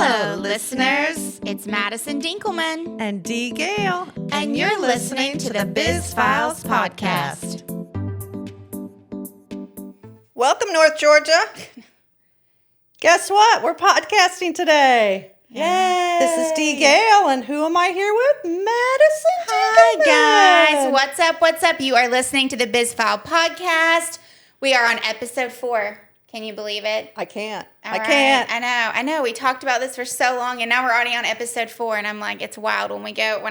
Hello, listeners. It's Madison Dinkelman. And Dee Gale. And you're listening to the Biz Files Podcast. Welcome, North Georgia. Guess what? We're podcasting today. Yay! This is Dee Gale, and who am I here with? Madison Dinkelman. Hi, guys. What's up? What's up? You are listening to the Biz File Podcast. We are on episode 4. Can you believe it? I can't. All right. I know. We talked about this for so long, and now we're already on episode 4, and I'm like, it's wild. When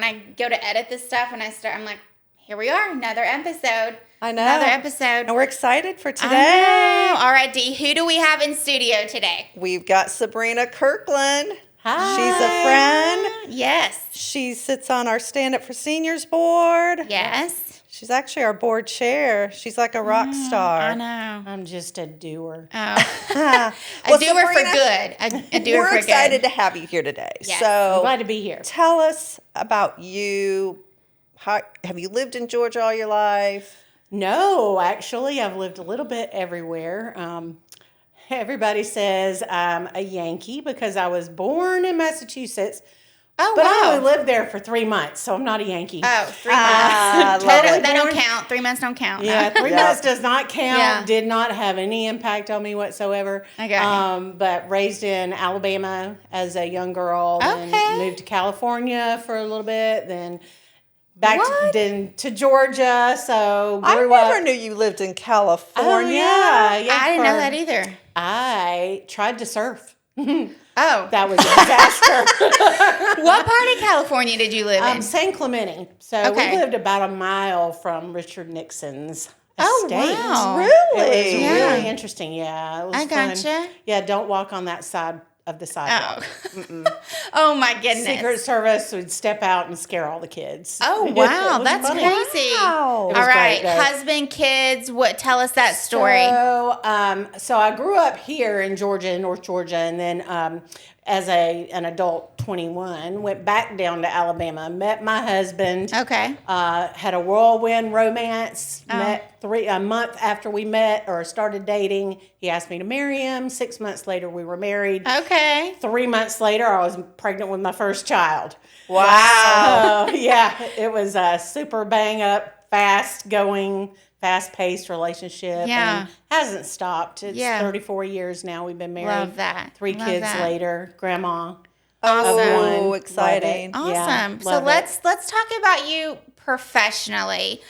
I go to edit this stuff, I'm like, here we are, another episode. I know. Another episode. And we're excited for today. I know. All right, Dee, who do we have in studio today? We've got Sabrina Kirkland. Hi. She's a friend. Yes. She sits on our Stand Up for Seniors board. Yes. She's actually our board chair. She's like a rock star. I know. I'm just a doer. Oh. Well, a doer Sabrina, for good. A doer we're for excited good. to have you here today. Yes. So I'm glad to be here. tell us about you. Have you lived in Georgia all your life? No, actually, I've lived a little bit everywhere. Everybody says I'm a Yankee because I was born in Massachusetts. Oh, But wow. I only lived there for 3 months, so I'm not a Yankee. Oh, 3 months. Love That don't count. 3 months don't count. Yeah, 3 months does not count. Yeah. Did not have any impact on me whatsoever. Okay. But raised in Alabama as a young girl. Okay. Then moved to California for a little bit. Then back What? to Georgia. So I grew up. never knew you lived in California. Oh, yeah. I didn't know that either. I tried to surf. Oh. That was a disaster. What part of California did you live in? San Clemente. So Okay. we lived about a mile from Richard Nixon's Oh, estate. wow. Really? It was Yeah. really interesting. Yeah, it was I fun. gotcha. Yeah, don't walk on that side of the sidewalk. Oh. Oh, my goodness. Secret Service would step out and scare all the kids. Oh, It wow. was That's funny. crazy. Wow. It was All right. great, though. Husband, kids, tell us that story. So I grew up here in Georgia, in North Georgia, and then as an adult, 21, went back down to Alabama, met my husband. Okay. Had a whirlwind romance. Oh. Met a month after we met or started dating. He asked me to marry him. 6 months later, we were married. Okay. 3 months later, I was pregnant with my first child. Wow. So, yeah, it was a super bang up, fast going, fast paced relationship. Yeah. And hasn't stopped. It's Yeah. 34 years now we've been married. Love that. 3 Love kids that. later, grandma. Oh, of one. exciting. Love it. Yeah, Awesome. So love it. let's talk about you professionally.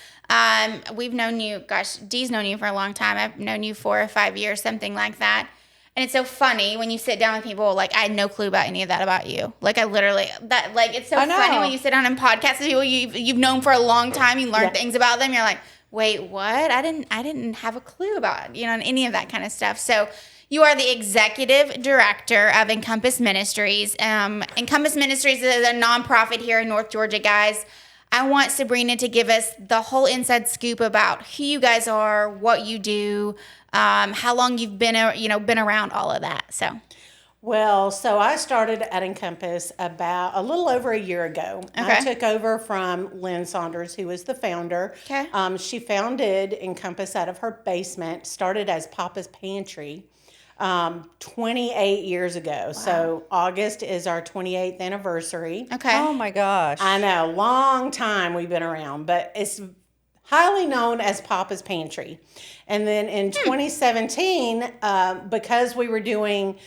We've known you, Dee's known you for a long time. I've known you 4 or 5 years, something like that. And it's so funny when you sit down with people, like, I had no clue about any of that about you. Like, it's so I know. funny when you sit down and podcast with people you've known for a long time, you learn Yeah. things about them, you're like, wait, what? I didn't have a clue about, any of that kind of stuff. So you are the executive director of Encompass Ministries. Encompass Ministries is a nonprofit here in North Georgia, guys. I want Sabrina to give us the whole inside scoop about who you guys are, what you do, how long you've been around, all of that. So, Well, so I started at Encompass about a little over a year ago. Okay. I took over from Lynn Saunders, who was the founder. Okay. She founded Encompass out of her basement, started as Papa's Pantry 28 years ago. So August is our 28th anniversary. okay. Oh, my gosh. I know, long time we've been around, but it's highly known as Papa's Pantry. And then in 2017, because we were doing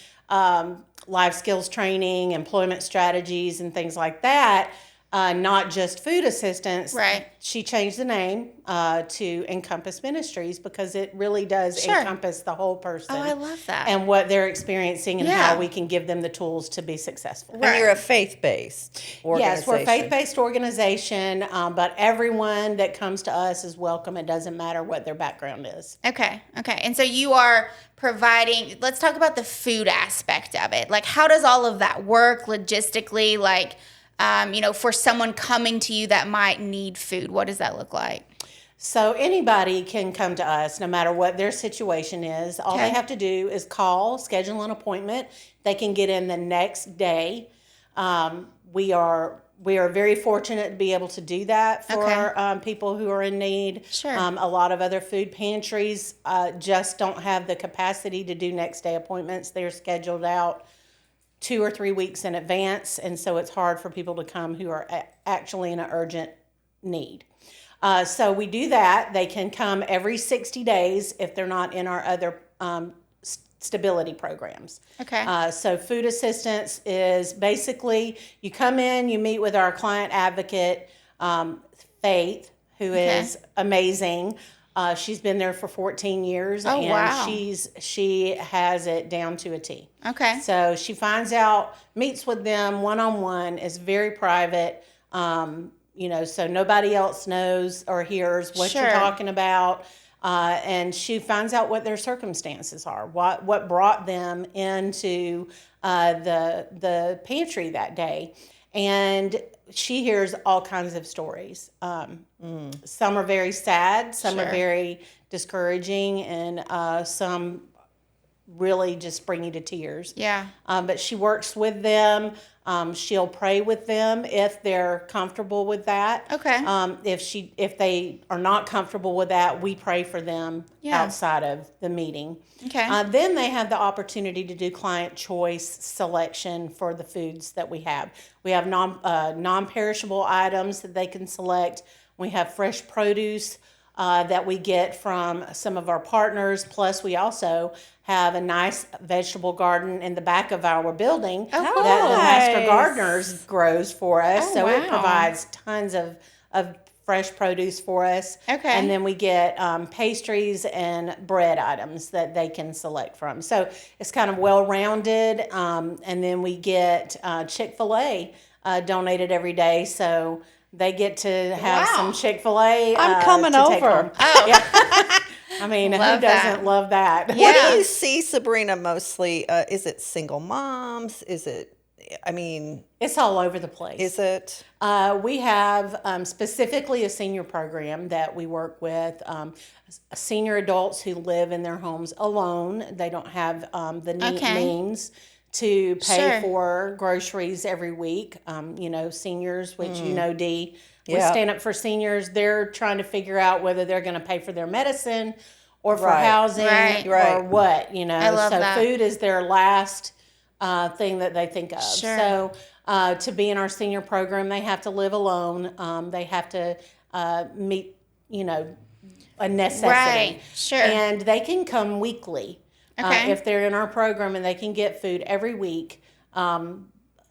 life skills training, employment strategies, and things like that, not just food assistance. Right. She changed the name to Encompass Ministries because it really does Sure. encompass the whole person. Oh, I love that. And what they're experiencing and Yeah. how we can give them the tools to be successful. And you're a faith-based organization. Yes, we're a faith-based organization, but everyone that comes to us is welcome. It doesn't matter what their background is. Okay. And so you are providing, let's talk about the food aspect of it. Like, how does all of that work logistically? Like, for someone coming to you that might need food, what does that look like? So anybody can come to us no matter what their situation is. All Okay. they have to do is call, schedule an appointment. They can get in the next day. We are very fortunate to be able to do that for Okay. people who are in need. Sure. A lot of other food pantries just don't have the capacity to do next day appointments. They're scheduled out 2 or 3 weeks in advance, and so it's hard for people to come who are actually in an urgent need. So we do that. They can come every 60 days if they're not in our other stability programs. Okay. So food assistance is basically you come in, you meet with our client advocate, Faith, who is amazing. She's been there for 14 years, Oh, and wow. she has it down to a T. Okay. So she finds out, meets with them one-on-one, is very private, so nobody else knows or hears what you're Sure. talking about. And she finds out what their circumstances are, what brought them into the pantry that day. And she hears all kinds of stories. Some are very sad, some are Sure. very discouraging, and some really just bring you to tears. Yeah. But she works with them. She'll pray with them if they're comfortable with that. Okay. If they are not comfortable with that, we pray for them outside of the meeting. Okay. Then they have the opportunity to do client choice selection for the foods that we have. We have non-perishable items that they can select. We have fresh produce that we get from some of our partners. Plus, we also have a nice vegetable garden in the back of our building that the Master nice. Gardeners grows for us. Oh, So it wow. provides tons of fresh produce for us. Okay. And then we get pastries and bread items that they can select from. So it's kind of well-rounded. And then we get Chick-fil-A donated every day. So they get to have Wow. some Chick-fil-A. I'm coming to take over. home. Oh. Yeah. I mean, who Love doesn't that. love that? Yeah. What do you see, Sabrina, mostly? Is it single moms? Is it, It's all over the place. is it? We have specifically a senior program that we work with senior adults who live in their homes alone. They don't have the Okay. means to pay Sure. for groceries every week. Seniors, which Dee, we Yeah. stand up for seniors. They're trying to figure out whether they're going to pay for their medicine or for Right. housing Right. or Right. what, I love so that. food is their last thing that they think of. Sure. So to be in our senior program, they have to live alone. They have to meet, a necessity. Right. Sure. And they can come weekly Okay. if they're in our program, and they can get food every week.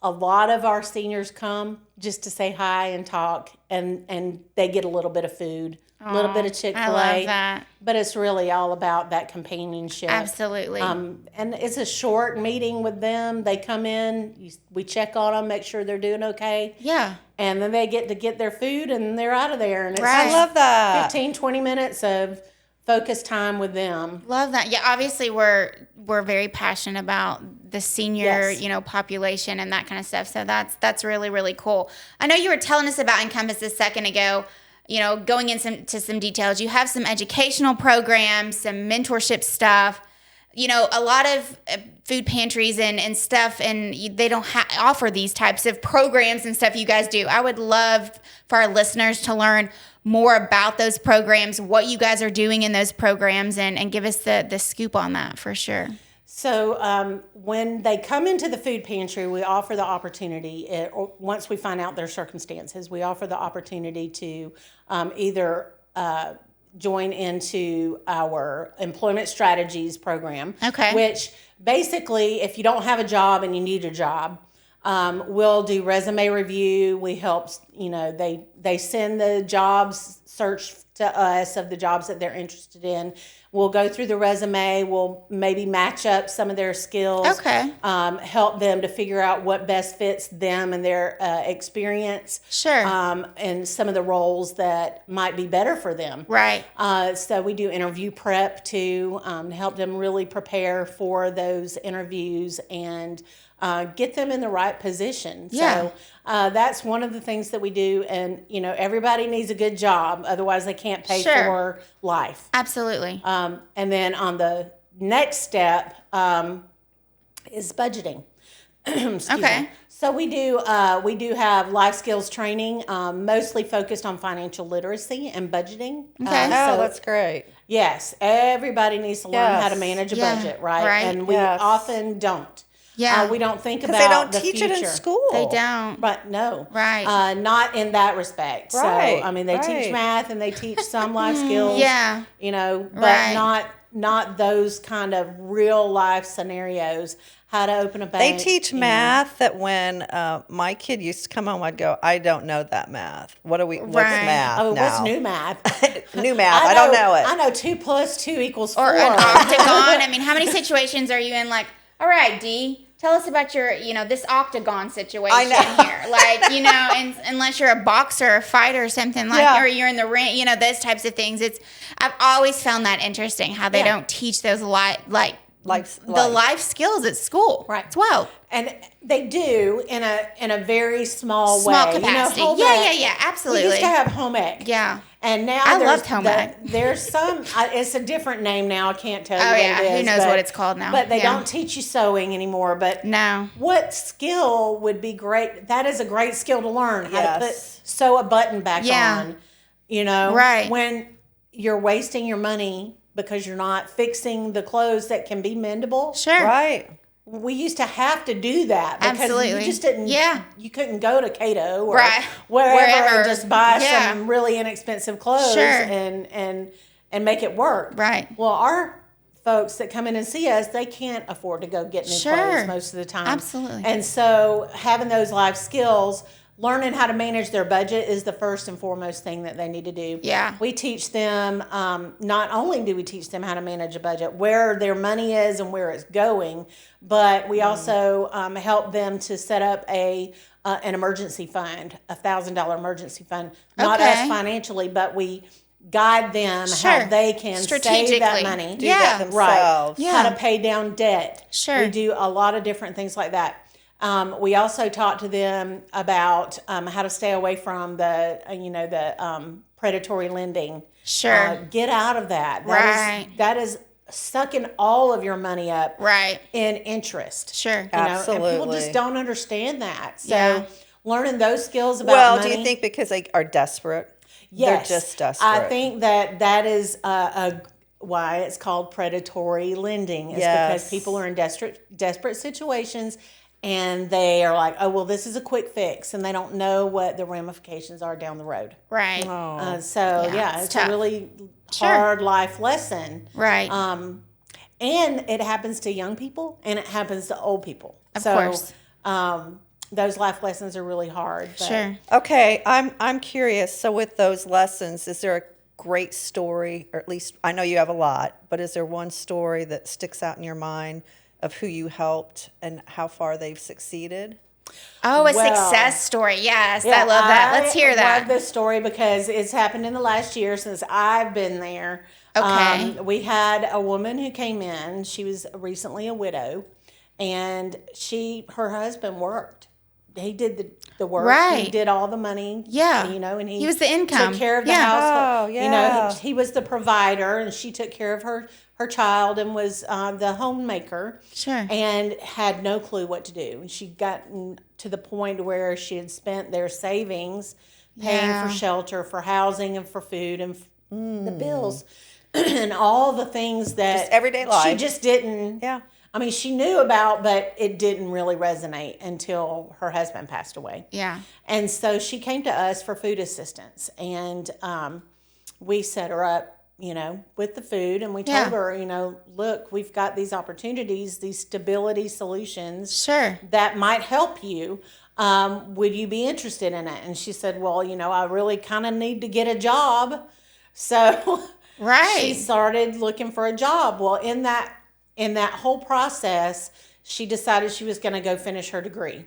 A lot of our seniors come just to say hi and talk, and they get a little bit of food, a little bit of Chick-fil-A. I love that. But it's really all about that companionship. Absolutely. And it's a short meeting with them. They come in, we check on them, make sure they're doing okay. Yeah. And then they get to get their food, and they're out of there. And it's Right. I love that. 15, 20 minutes of focused time with them. Love that. Yeah, obviously we're very passionate about the senior, Yes. population and that kind of stuff. So that's really, really cool. I know you were telling us about Encompass a second ago, going into some details. You have some educational programs, some mentorship stuff. A lot of food pantries and stuff, and they don't offer these types of programs and stuff you guys do. I would love for our listeners to learn more about those programs, what you guys are doing in those programs, and give us the scoop on that for sure. So when they come into the food pantry, we offer the opportunity, or once we find out their circumstances, we offer the opportunity to either join into our employment strategies program. Okay. Which basically, if you don't have a job and you need a job, we'll do resume review. We help, they send the jobs search to us of the jobs that they're interested in. We'll go through the resume. We'll maybe match up some of their skills. Okay. Help them to figure out what best fits them and their experience. Sure. And some of the roles that might be better for them. Right. So we do interview prep to help them really prepare for those interviews and get them in the right position. Yeah. So that's one of the things that we do. And, everybody needs a good job. Otherwise, they can't pay Sure. for life. Absolutely. And then on the next step is budgeting. Excuse Okay. me. So we do have life skills training, mostly focused on financial literacy and budgeting. Okay. Oh, So that's great. yes, everybody needs to learn how to Yes. manage a Yeah, budget, right? right. And we Yes. often don't. Yeah. We don't think about Because they don't the teach future. it in school. They don't. But no. Right. Not in that respect. Right, So, I mean, they teach math and they teach some life skills. Yeah. But Right. not those kind of real life scenarios. How to open a bank. They teach math that when my kid used to come home, I'd go, I don't know that math. What's Right. math Oh, now? what's new math? New math. I don't know it. I know 2 + 2 = 4. Or an octagon. I mean, how many situations are you in? Like, all right, Dee, tell us about your, this octagon situation here. Like, and unless you're a boxer or a fighter or something like, or you're in the ring, those types of things. I've always found that interesting how they don't teach those life skills at school. Right. It's wild. And they do in a very small way. Capacity. Home ec, Yeah, absolutely. We used to have home ec. Yeah. And now I loved home ec. There's some, it's a different name now. I can't tell you what it is. Who knows what it's called now. But they don't teach you sewing anymore. But no. What skill would be great? That is a great skill to learn. How to sew a button back on. Right. When you're wasting your money because you're not fixing the clothes that can be mendable. Sure. Right. We used to have to do that because Absolutely. you just didn't. Yeah. You couldn't go to Cato or Right. wherever and just buy Yeah. some really inexpensive clothes Sure. and make it work. Right. Well, our folks that come in and see us, they can't afford to go get new Sure. clothes most of the time. Absolutely. And so having those life skills, learning how to manage their budget is the first and foremost thing that they need to do. Yeah. We teach them, not only do we teach them how to manage a budget, where their money is and where it's going, but we also help them to set up an emergency fund, $1,000 emergency fund. Not us financially, but we guide them how they can save that money. Do that themselves. Right. Yeah. How to pay down debt. Sure. We do a lot of different things like that. We also talk to them about how to stay away from the predatory lending. Sure. Get out of that. That is sucking all of your money up. Right. In interest. Sure. Absolutely. And people just don't understand that. So learning those skills about money. Do you think because they are desperate? Yes. They're just desperate. I think that is why it's called predatory lending. Is because people are in desperate situations. And they are like, oh, well, this is a quick fix. And they don't know what the ramifications are down the road. Right. It's tough. a really hard life lesson. Right. And it happens to young people and it happens to old people. Of course. Those life lessons are really hard. But Sure. Okay, I'm curious. So with those lessons, is there a great story, or at least I know you have a lot, but is there one story that sticks out in your mind of who you helped and how far they've succeeded? Oh, a success story. Yes, I love that. Let's hear that. I love this story because it's happened in the last year since I've been there. Okay. We had a woman who came in. She was recently a widow, and her husband worked. He did the work. Right. He did all the money. Yeah. And he was the income. took care of the household. Oh, yeah. He was the provider, and she took care of her child and was the homemaker. Sure. And had no clue what to do. And she'd gotten to the point where she had spent their savings paying for shelter, for housing, and for food, and the bills, and all the things that Just everyday life. She just didn't. Yeah. I mean, she knew about, but it didn't really resonate until her husband passed away. Yeah. And so she came to us for food assistance, and we set her up, with the food, and we told her, look, we've got these opportunities, these stability solutions Sure. that might help you. Would you be interested in it? And she said, well, I really kind of need to get a job. So she started looking for a job. Well, in that whole process, she decided she was going to go finish her degree.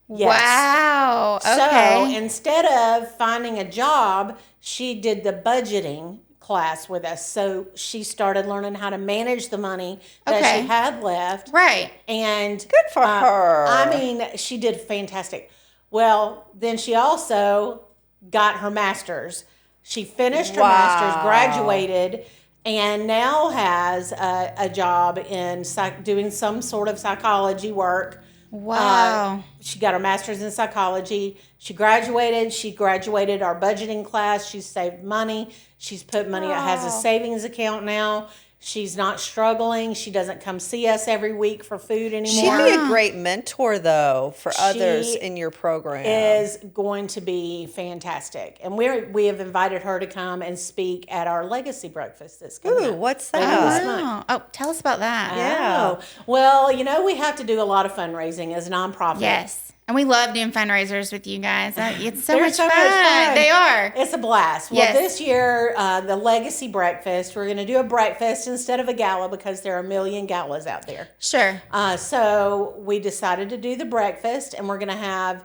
Yes. Wow. Okay. So instead of finding a job, she did the budgeting class with us. So she started learning how to manage the money that she had left. Right. And Good for her. I mean, she did fantastic. Well, then she also got her master's. She finished her master's, graduated, and now has a job in doing some sort of psychology work. Wow. She got her master's in psychology. She graduated our budgeting class. She's saved money. She's put money, has a savings account now. She's not struggling. She doesn't come see us every week for food anymore. She'd be a great mentor, though, for others in your program. Is going to be fantastic. And we have invited her to come and speak at our Legacy Breakfast this coming up. What's later that? this month. Oh, tell us about that. Yeah. Oh. Well, we have to do a lot of fundraising as a nonprofit. Yes. And we love doing fundraisers with you guys. It's so They're much so fun. much fun. They are. It's a blast. Well, Yes. this year, the Legacy Breakfast, we're going to do a breakfast instead of a gala because there are a million galas out there. Sure. So we decided to do the breakfast, and we're going to have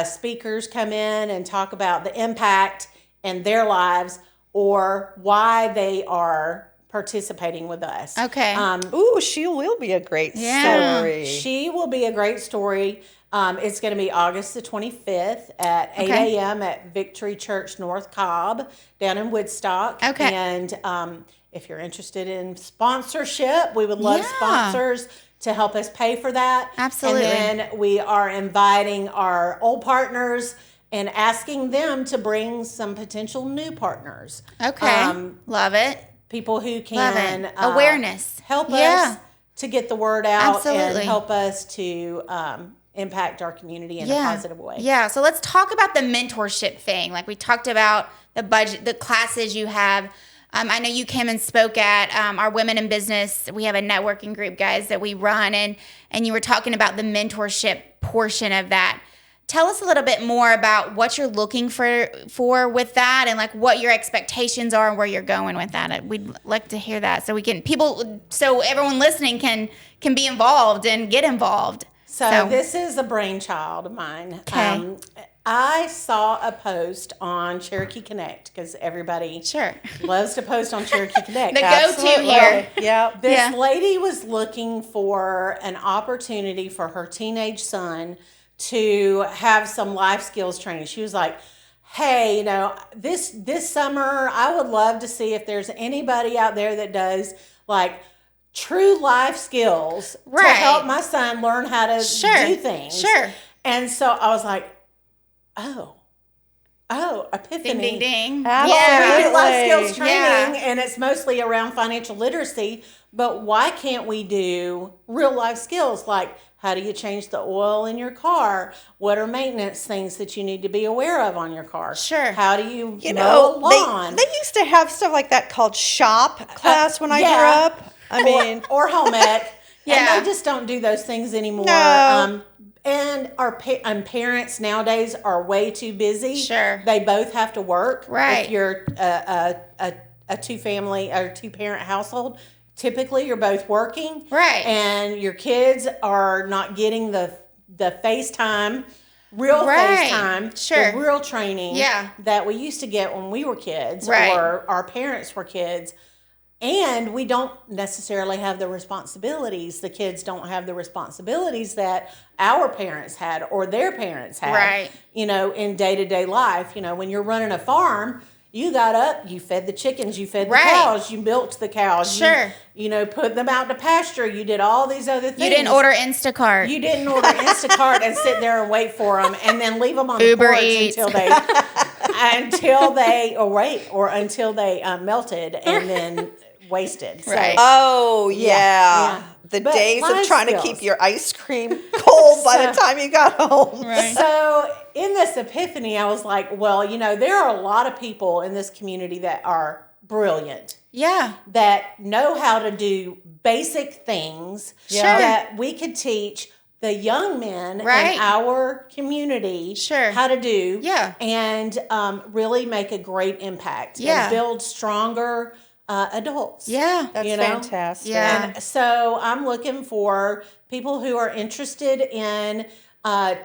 speakers come in and talk about the impact in their lives or why they are participating with us. Okay. She will be a great Yeah. story. She will be a great story. It's going to be August the 25th at 8 a.m. at Victory Church North Cobb down in Woodstock. Okay. And if you're interested in sponsorship, we would love sponsors to help us pay for that. Absolutely. And then we are inviting our old partners and asking them to bring some potential new partners. Okay. Love it. People who Love can it. Awareness. help Yeah. us to get the word out Absolutely. and help us to impact our community in a positive way. Yeah. So let's talk about the mentorship thing. Like we talked about the budget, the classes you have. I know you came and spoke at our Women in Business. We have a networking group, guys, that we run, and you were talking about the mentorship portion of that. Tell us a little bit more about what you're looking for with that, and like what your expectations are and where you're going with that. We'd like to hear that so everyone listening can be involved and get involved. So this is a brainchild of mine. Okay. I saw a post on Cherokee Connect because everybody loves to post on Cherokee Connect. The go-to here. Yeah. This lady was looking for an opportunity for her teenage son to have some life skills training. She was like, hey, this summer I would love to see if there's anybody out there that does like true life skills to help my son learn how to do things. Sure. And so I was like, oh, epiphany. Ding, ding, ding. Yeah, we do life Absolutely. skills training, and it's mostly around financial literacy. But why can't we do real life skills like how do you change the oil in your car? What are maintenance things that you need to be aware of on your car? Sure. How do you mow a lawn? They used to have stuff like that called shop class when I grew up. I mean, or home ec. Yeah. And they just don't do those things anymore. No. And our parents nowadays are way too busy. Sure. They both have to work. Right. If you're a two-family or two-parent household, typically you're both working. Right. And your kids are not getting the FaceTime, real FaceTime, Sure. the real training that we used to get when we were kids or our parents were kids. And we don't necessarily have the responsibilities. The kids don't have the responsibilities that our parents had or their parents had. Right. In day-to-day life. When you're running a farm, you got up, you fed the chickens, you fed the cows, you milked the cows. Sure. You put them out to pasture. You did all these other things. You didn't order Instacart. You didn't order Instacart and sit there and wait for them and then leave them on the Uber porch Eats. until they melted and then wasted. Right. oh yeah. The But days of life trying to skills. keep your ice cream cold by the time you got home. Right. So in this epiphany, I was like, well, there are a lot of people in this community that are brilliant, Yeah. that know how to do basic things that we could teach the young men in our community how to do and really make a great impact and build stronger adults. Yeah. That's fantastic. Yeah. And so I'm looking for people who are interested in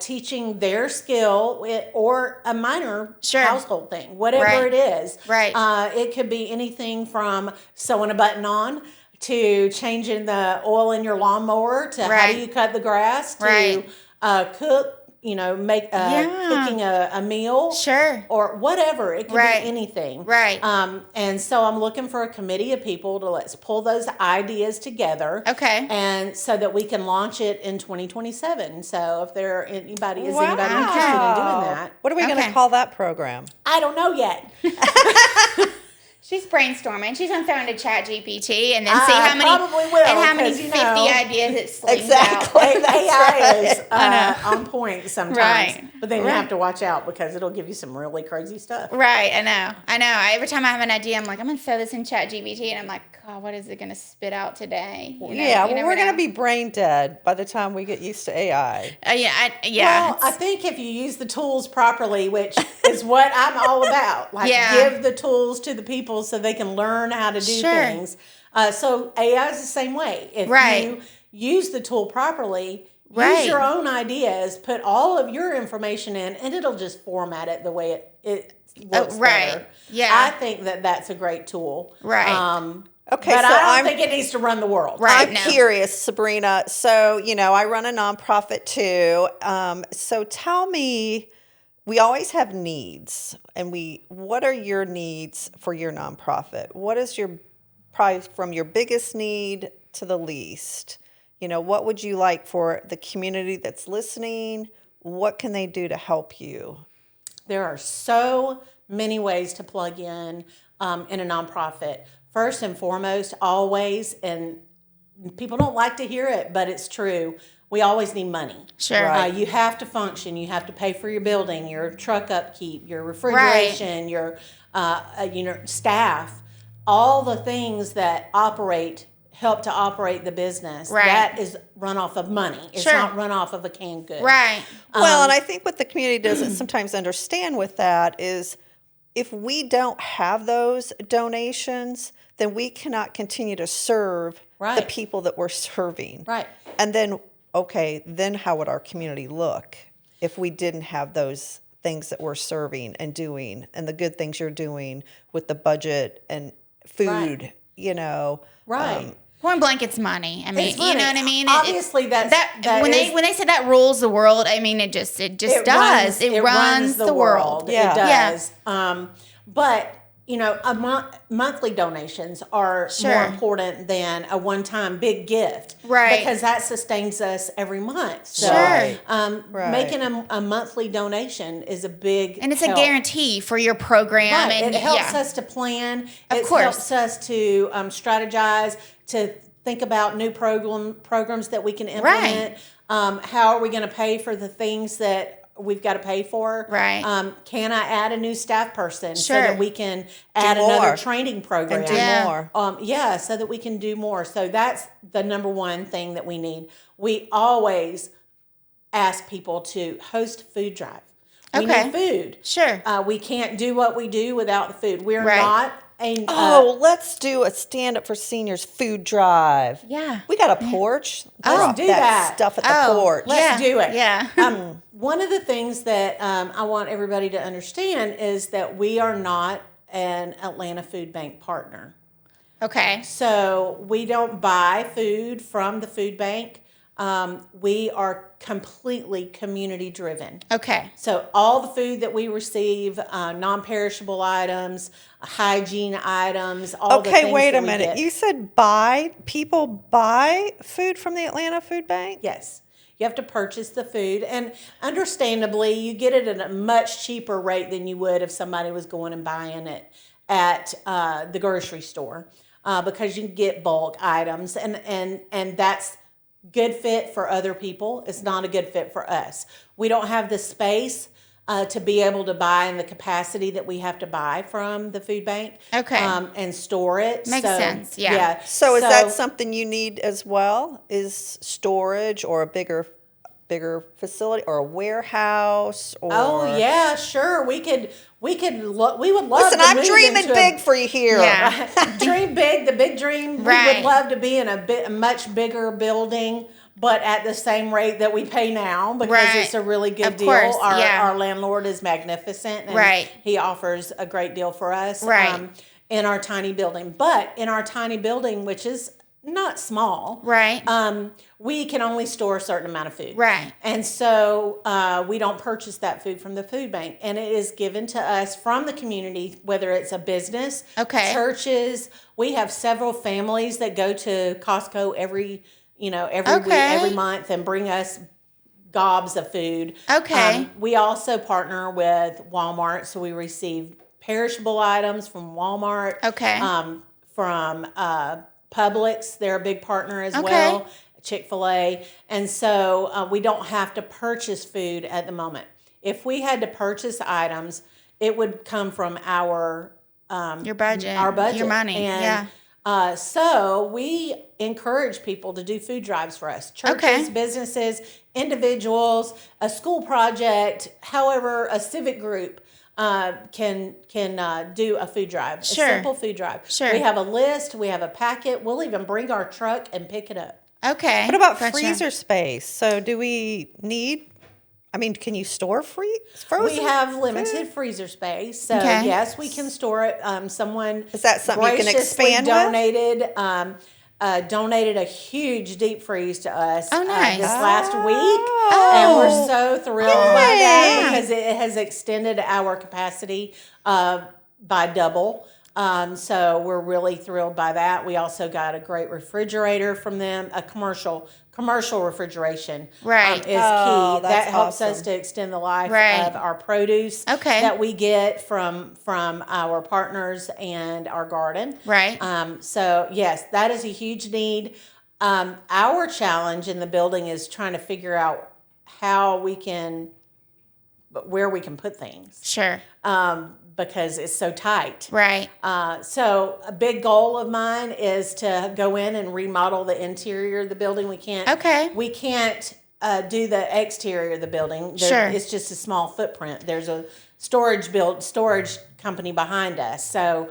teaching their skill or a minor household thing, whatever it is. Right. It could be anything from sewing a button on to changing the oil in your lawnmower to how do you cut the grass to cook, make cooking a meal. Sure. Or whatever. It could be anything. Right. And so I'm looking for a committee of people to let's pull those ideas together. Okay. And so that we can launch it in 2027. So if there anybody is anybody interested in doing that. What are we going to call that program? I don't know yet. She's brainstorming. She's on phone to Chat GPT and then see I how many probably will, and how many 'cause, 50 you know, ideas it slings Exactly. out. AI is on point sometimes, Right. but then you Right. have to watch out because it'll give you some really crazy stuff. Right, I know. Every time I have an idea, I'm like, I'm gonna throw this in Chat GPT, and I'm like, God, what is it gonna spit out today? You know, Yeah, you well, never we're going to know. be brain dead by the time we get used to AI. Yeah. Well, I think if you use the tools properly, which is what I'm all about, like Yeah. give the tools to the people so they can learn how to do Sure. things. So AI is the same way. If Right. you use the tool properly, Right. use your own ideas, put all of your information in, and it'll just format it the way it works right. better. Yeah. I think that's a great tool. Right. Okay, But so I I'm don't think it needs to run the world. Right. I'm no. curious, Sabrina. So, I run a nonprofit too. So tell me, we always have needs, and what are your needs for your nonprofit? What is probably from your biggest need to the least? What would you like for the community that's listening? What can they do to help you? There are so many ways to plug in a nonprofit. First and foremost, always, and people don't like to hear it, but it's true. We always need money. Sure. Right. You have to function. You have to pay for your building, your truck upkeep, your refrigeration, your staff, all the things that help to operate the business. Right. That is run off of money. It's Sure. not run off of a canned good. Right. Well, and I think what the community doesn't sometimes understand with that is if we don't have those donations, then we cannot continue to serve the Right. people that we're serving. Right. And then how would our community look if we didn't have those things that we're serving and doing and the good things you're doing with the budget and food, Right. Point blank, it's money. I mean, It's you know money. what I mean? Obviously, that when is- they say that rules the world, I mean, it just It does. It runs the world. Yeah. It does. But monthly donations are Sure. more important than a one-time big gift, Right. Because that sustains us every month. So, Sure. Right. making a monthly donation is a big And it's help. a guarantee for your program. Right. And It helps yeah. us to plan. Of It course. helps us to strategize, to think about new programs that we can implement. How are we going to pay for the things that we've got to pay for? Right. Can I add a new staff person so Sure. that we can add more. another training program? And do Yeah. more. So that we can do more. So that's the number one thing that we need. We always ask people to host food drive. We Okay. need food. Sure. We can't do what we do without the food. We're Right. not Let's do a stand up for seniors food drive. Yeah. We got a porch. Let's Drop do that. stuff at the porch. Let's do it. Yeah. One of the things that I want everybody to understand is that we are not an Atlanta Food Bank partner. Okay. So we don't buy food from the food bank. We are completely community driven. Okay. So all the food that we receive, non-perishable items, hygiene items, all the Okay, things wait that a we minute. get. You said people buy food from the Atlanta Food Bank? Yes. You have to purchase the food. And understandably, you get it at a much cheaper rate than you would if somebody was going and buying it at the grocery store because you can get bulk items. And that's good fit for other people. It's not a good fit for us. We don't have the space to be able to buy in the capacity that we have to buy from the food bank. Okay. And store it. Makes sense, yeah. So is that something you need as well? Is storage or a bigger facility or a warehouse or Oh yeah, sure. We would love Listen, to I'm move dreaming into big for you here. Yeah. dream big, the big dream. Right. We would love to be in a much bigger building, but at the same rate that we pay now because Right. it's a really good Of deal. course, yeah. Our landlord is magnificent and Right. he offers a great deal for us Right. in our tiny building. But in our tiny building, which is not small, Right. we can only store a certain amount of food. Right. And so we don't purchase that food from the food bank. And it is given to us from the community, whether it's a business, Okay. churches. We have several families that go to Costco every week, Okay. every month and bring us gobs of food. Okay. We also partner with Walmart, so we receive perishable items from Walmart. Okay. From Publix, they're a big partner as well. Chick-fil-A. And so we don't have to purchase food at the moment. If we had to purchase items, it would come from our your budget, your money. And, so we encourage people to do food drives for us. Churches, businesses, individuals, a school project, however, a civic group can do a food drive, a simple food drive. Sure. We have a list, we have a packet. We'll even bring our truck and pick it up. Okay. What about freezer space? So do we need, can you store frozen? We have limited freezer space. So yes, we can store it. Someone is that something you can expand donated, donated a huge deep freeze to us this last week. And we're so thrilled by that because it has extended our capacity by double. So we're really thrilled by that. We also got a great refrigerator from them. A commercial refrigeration is key. That helps us to extend the life of our produce that we get from our partners and our garden. Right. So yes, that is a huge need. Our challenge in the building is trying to figure out where we can put things. Sure. Because it's so tight. Right. So a big goal of mine is to go in and remodel the interior of the building. We can't do the exterior of the building. It's just a small footprint. There's a storage company behind us. So,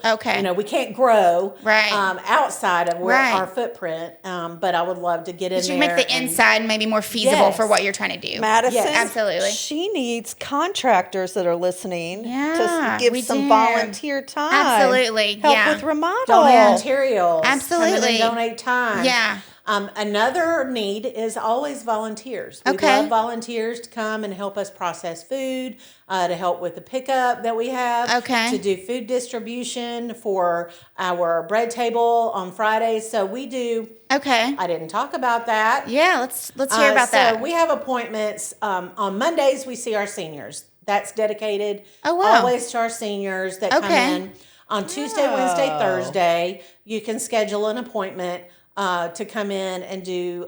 we can't grow outside of where our footprint. But I would love to get in there. You make the inside maybe more feasible for what you're trying to do. Madison, absolutely. She needs contractors that are listening to give some do. volunteer time. Absolutely. Help with remodel. Donate materials. Absolutely. Donate time. Yeah. Another need is always volunteers. We love volunteers to come and help us process food, to help with the pickup that we have, to do food distribution for our bread table on Fridays. So we do. I didn't talk about that. Yeah, let's hear about that. So we have appointments. On Mondays, we see our seniors. That's dedicated always to our seniors that come in. On Tuesday, Wednesday, Thursday, you can schedule an appointment to come in and do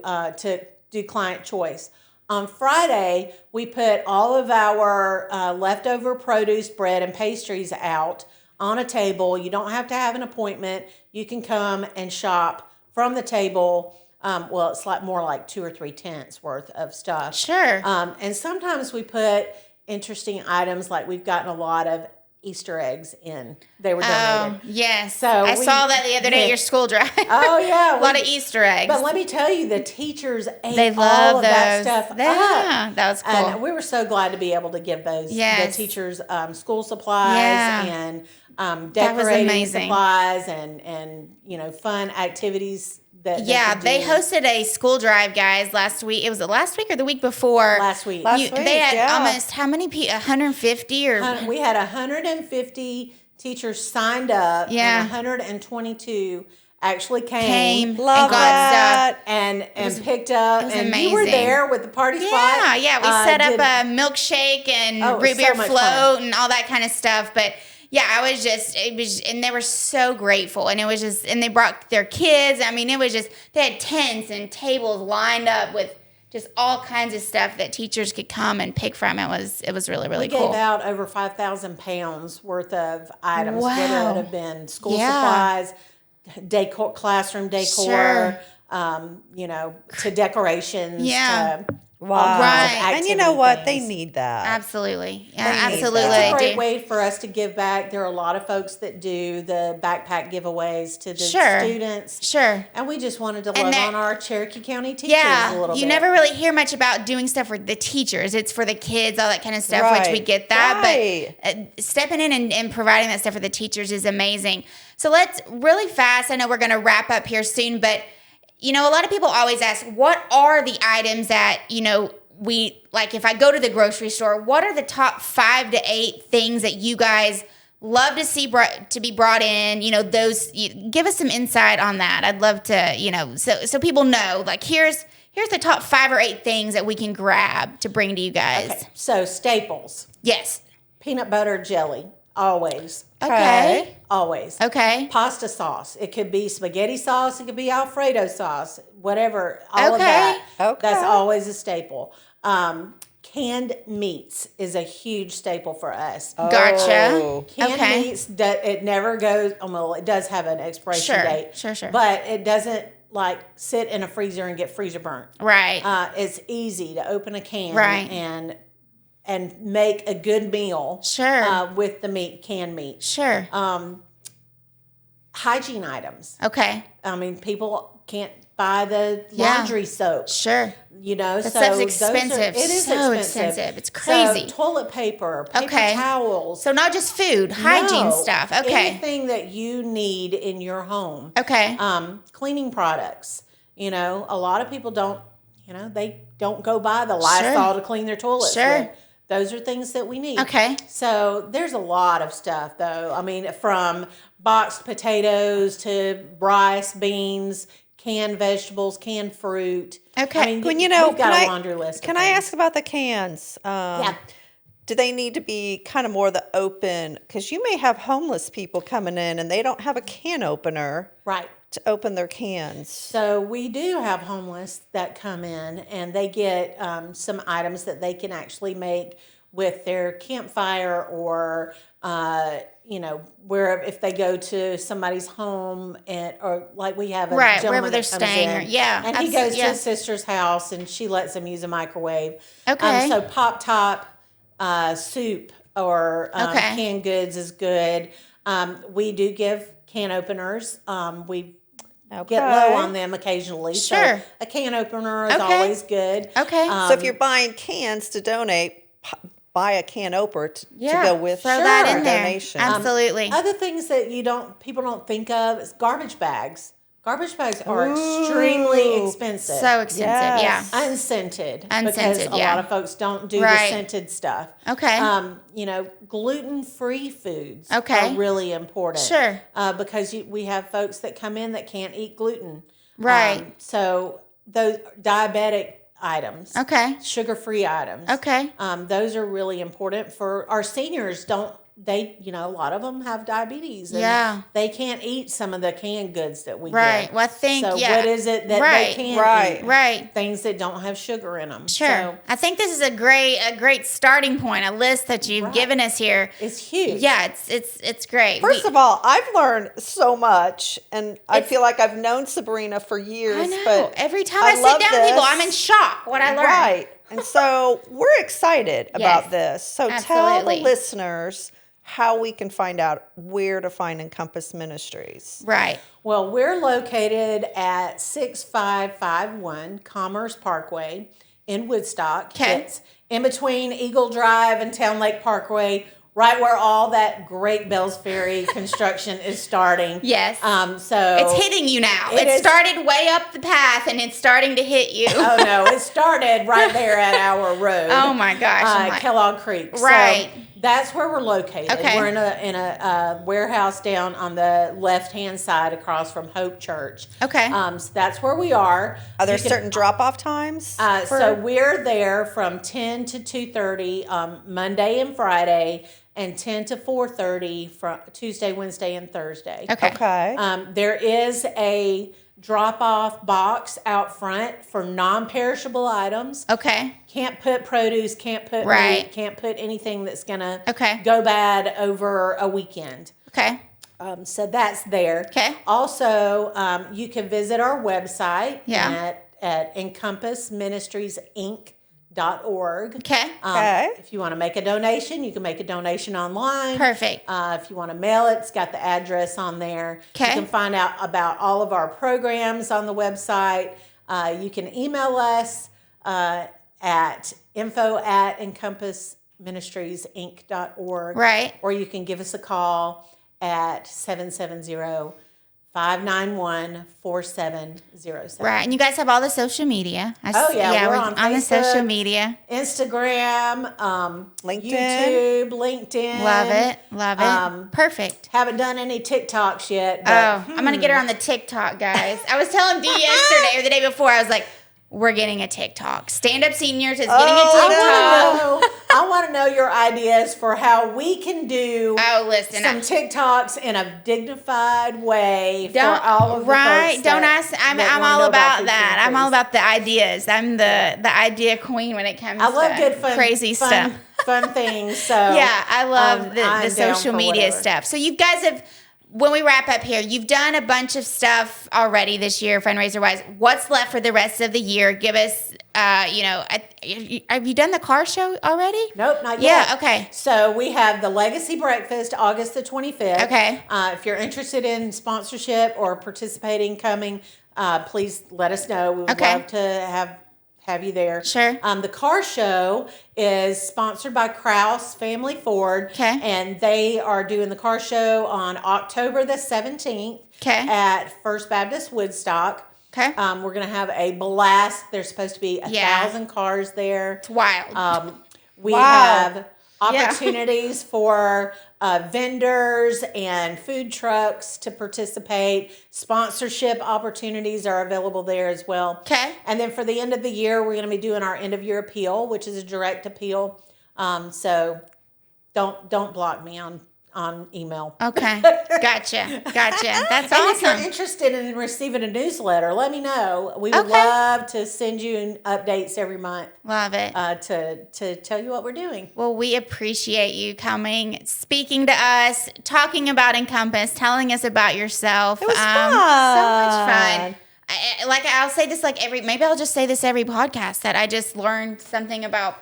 client choice. On Friday, we put all of our leftover produce, bread, and pastries out on a table. You don't have to have an appointment. You can come and shop from the table. It's more like 2 or 3 tents worth of stuff. Sure. And sometimes we put interesting items, like we've gotten a lot of Easter eggs in. They were donated. Yes. So I saw that the other day at your school drive. Oh, yeah. A lot of Easter eggs. But let me tell you, the teachers ate all of that stuff up. That was cool. And we were so glad to be able to give the teachers school supplies and decorating supplies and fun activities. They hosted a school drive, guys, last week. It was last week or the week before? Last week. They had almost how many people? 150 or? We had 150 teachers signed up. And 122 actually came and got stuff and picked up. It was and amazing. You were there with the party spot. Yeah. We set up a milkshake and root beer float and all that kind of stuff. But yeah, and they were so grateful. And it was just, and they brought their kids. I mean, it was just, they had tents and tables lined up with just all kinds of stuff that teachers could come and pick from. It was really, really cool. We gave out over 5,000 pounds worth of items, whether it have been school supplies, decor, classroom decor, to decorations, to And you know what? Things. They need that. Absolutely. Yeah, absolutely. It's a great way for us to give back. There are a lot of folks that do the backpack giveaways to the students. Sure. And we just wanted to love on our Cherokee County teachers a little bit. You never really hear much about doing stuff for the teachers. It's for the kids, all that kind of stuff, which we get that. But stepping in and providing that stuff for the teachers is amazing. So let's really fast. I know we're going to wrap up here soon, but a lot of people always ask, what are the items that, we, like if I go to the grocery store, what are the top 5 to 8 things that you guys love to see to be brought in? Give us some insight on that. I'd love to, so people know, like, here's the top 5 or 8 things that we can grab to bring to you guys. Okay. So staples. Yes. Peanut butter jelly, always. Okay. Always. Okay. Pasta sauce. It could be spaghetti sauce. It could be Alfredo sauce. Whatever. All of that. Okay. That's always a staple. Canned meats is a huge staple for us. Gotcha. Canned meats, it never goes, well, it does have an expiration date. Sure. But it doesn't like sit in a freezer and get freezer burnt. Right. It's easy to open a can and make a good meal. Sure. With the canned meat. Sure. Hygiene items. Okay. I mean, people can't buy the laundry soap. Sure. You know, That so stuff's expensive. It is so expensive. It's crazy. So, toilet paper, paper towels. So not just food, hygiene stuff. Okay. Anything that you need in your home. Okay. Cleaning products. You know, a lot of people don't, they don't go buy the Lysol to clean their toilets with. Those are things that we need. Okay. So there's a lot of stuff, though. I mean, from boxed potatoes to rice, beans, canned vegetables, canned fruit. Okay. I mean, When we've got a laundry list. Can I ask about the cans? Yeah. Do they need to be kind of more the open? Because you may have homeless people coming in and they don't have a can opener. Right. To open their cans. So we do have homeless that come in and they get some items that they can actually make with their campfire or, where if they go to somebody's home or like we have a gentleman wherever they're that comes staying. in, And he goes to his sister's house and she lets him use a microwave. Okay. So Pop Top soup or canned goods is good. We do give can openers. We get low on them occasionally. Sure. So a can opener is always good. Okay. So if you're buying cans to donate, buy a can opener to go with throw that in there. donation. Absolutely. Other things that people don't think of is garbage bags. Garbage bags are extremely expensive. So expensive, Yes. yeah. Unscented. Unscented, because a lot of folks don't do the scented stuff. Okay. Gluten-free foods Okay. are really important. Sure. Because we have folks that come in that can't eat gluten. Right. So those diabetic items. Okay. Sugar-free items. Okay. Those are really important for our seniors. A lot of them have diabetes. And they can't eat some of the canned goods that we get. Well, I think, So what is it that they can eat? Right. Things that don't have sugar in them. Sure. So I think this is a great starting point, a list that you've given us here. it's huge. Yeah, it's great. First of all, I've learned so much, and I feel like I've known Sabrina for years. I know. But Every time I sit down with people, I'm in shock what I learned. Right. And so we're excited about this. So tell the listeners how we can find out where to find Encompass Ministries. Right. Well, we're located at 6551 Commerce Parkway in Woodstock. Okay. It's in between Eagle Drive and Town Lake Parkway, right where all that great Bells Ferry construction is starting. Yes. So it's hitting you now. It started way up the path and it's starting to hit you. Oh no, it started right there at our road. Oh my gosh. Kellogg Creek. Right. So that's where we're located. Okay. We're in a warehouse down on the left-hand side across from Hope Church. Okay. So that's where we are. Are there certain drop-off times? So we're there from 10 to 2:30 Monday and Friday, and 10 to 4:30 from Tuesday, Wednesday, and Thursday. Okay. There is a drop-off box out front for non-perishable items. Okay. Can't put produce, can't put meat, can't put anything that's going to go bad over a weekend. Okay. So that's there. Okay. Also, you can visit our website at encompassministriesinc.org. Okay. If you want to make a donation, you can make a donation online. Perfect. If you want to mail it, it's got the address on there. Okay. You can find out about all of our programs on the website. You can email us at info@encompassministriesinc.org. Right. Or you can give us a call at 770-591-4707. Right. And you guys have all the social media. We're on the Facebook, social media. Instagram, LinkedIn. YouTube, LinkedIn. Love it. Perfect. Haven't done any TikToks yet. But, I'm going to get her on the TikTok, guys. I was telling Dee yesterday or the day before, I was like, we're getting a TikTok. Stand Up Seniors is getting a TikTok. I I want to know your ideas for how we can do listen, some TikToks in a dignified way for all of the folks. Don't ask. I'm all about that. I'm all about the ideas. I'm the idea queen when it comes love to good fun, crazy stuff. Fun things. So yeah, I love the down social for media whatever. stuff. So you guys have, when we wrap up here, you've done a bunch of stuff already this year, fundraiser wise. What's left for the rest of the year? Give us, have you done the car show already? Nope, not yet. Yeah, okay. So we have the Legacy Breakfast, August the 25th. Okay. If you're interested in sponsorship or participating, coming, please let us know. We would love to have you there. Sure. The car show is sponsored by Krause Family Ford. Okay. And they are doing the car show on October the 17th at First Baptist Woodstock. Okay. We're going to have a blast. There's supposed to be 1,000 cars there. It's wild. We have opportunities for vendors and food trucks to participate. Sponsorship opportunities are available there as well. Okay. And then for the end of the year, we're going to be doing our end of year appeal, which is a direct appeal. So don't block me on email. Okay. Gotcha. That's And awesome. if you're interested in receiving a newsletter, let me know. We would love to send you updates every month. Love it. To tell you what we're doing. Well, we appreciate you coming, speaking to us, talking about Encompass, telling us about yourself. It was fun. So much fun. I'll say this maybe I'll just say this every podcast, that I just learned something about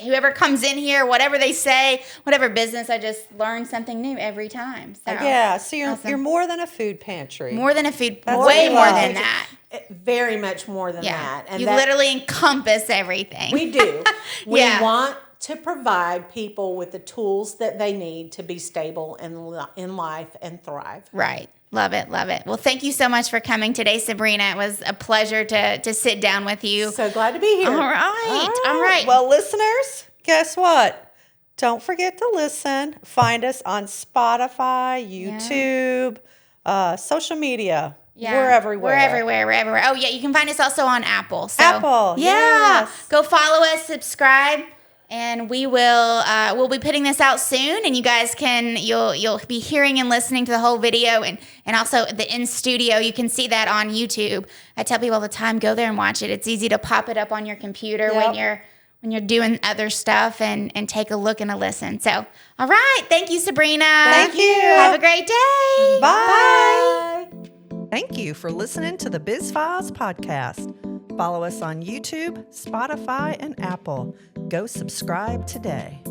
whoever comes in here, whatever they say, whatever business, I just learn something new every time. So So you're more than a food pantry. more than a food, That's way what more we than love. that. Very much more than Yeah, that. And you that, literally encompass everything. we do. We Yeah. want to provide people with the tools that they need to be stable in life and thrive. Right. Love it. Well, thank you so much for coming today, Sabrina. It was a pleasure to sit down with you. So glad to be here. All right. Well, listeners, guess what? Don't forget to listen. Find us on Spotify, YouTube, social media. Yeah. We're everywhere. We're everywhere. Oh, yeah. You can find us also on Apple. So, Apple, Yeah. yes. Go follow us, subscribe, and we will, we'll be putting this out soon, and you guys you'll be hearing and listening to the whole video, and also the in studio. You can see that on YouTube. I tell people all the time, go there and watch it. It's easy to pop it up on your computer when you're doing other stuff and take a look and a listen. So, all right. Thank you, Sabrina. Thank you. Have a great day. Bye. Thank you for listening to the Biz Files Podcast. Follow us on YouTube, Spotify, and Apple. Go subscribe today.